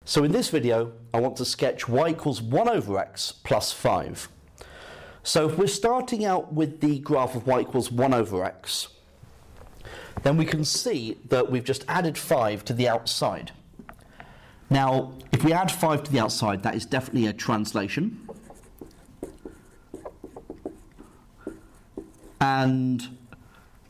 So in this video, I want to sketch y equals 1 over x plus 5. So if we're starting out with the graph of y equals 1 over x, then we can see that we've just added 5 to the outside. Now, if we add 5 to the outside, that is definitely a translation. And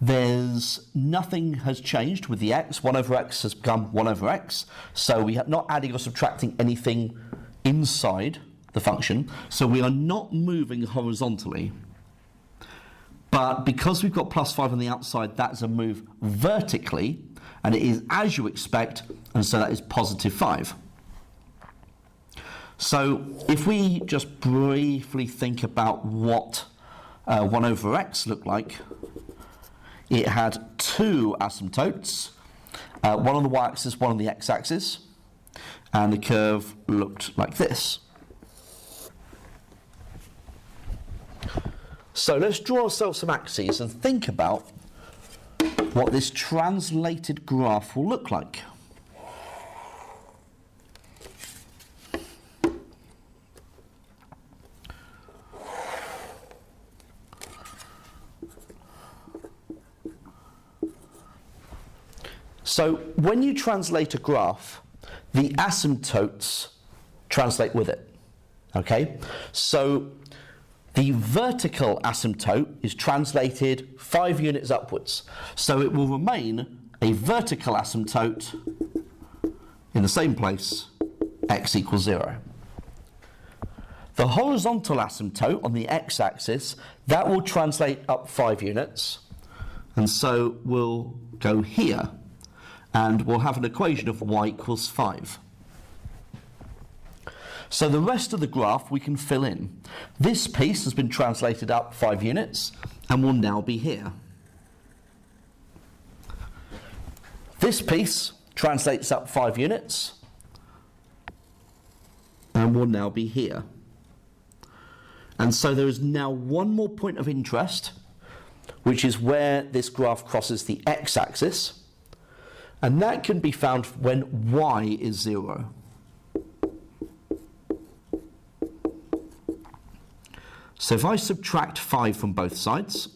there's nothing has changed with the x. 1 over x has become 1 over x. So we are not adding or subtracting anything inside the function. So we are not moving horizontally. But because we've got plus 5 on the outside, that's a move vertically. And it is as you expect. And so that is positive 5. So if we just briefly think about what 1 over x looked like, it had two asymptotes, one on the y-axis, one on the x-axis, and the curve looked like this. So let's draw ourselves some axes and think about what this translated graph will look like. So when you translate a graph, the asymptotes translate with it, okay? So the vertical asymptote is translated 5 units upwards. So it will remain a vertical asymptote in the same place, x equals 0. The horizontal asymptote on the x-axis, that will translate up 5 units. And so we'll go here. And we'll have an equation of y equals 5. So the rest of the graph we can fill in. This piece has been translated up 5 units and will now be here. This piece translates up 5 units and will now be here. And so there is now one more point of interest, which is where this graph crosses the x-axis. And that can be found when y is 0. So if I subtract 5 from both sides,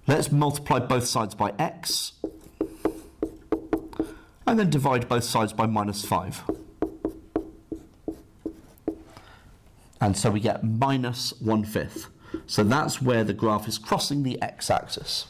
let's multiply both sides by x, and then divide both sides by minus 5. And so we get minus 1/5. So that's where the graph is crossing the x-axis.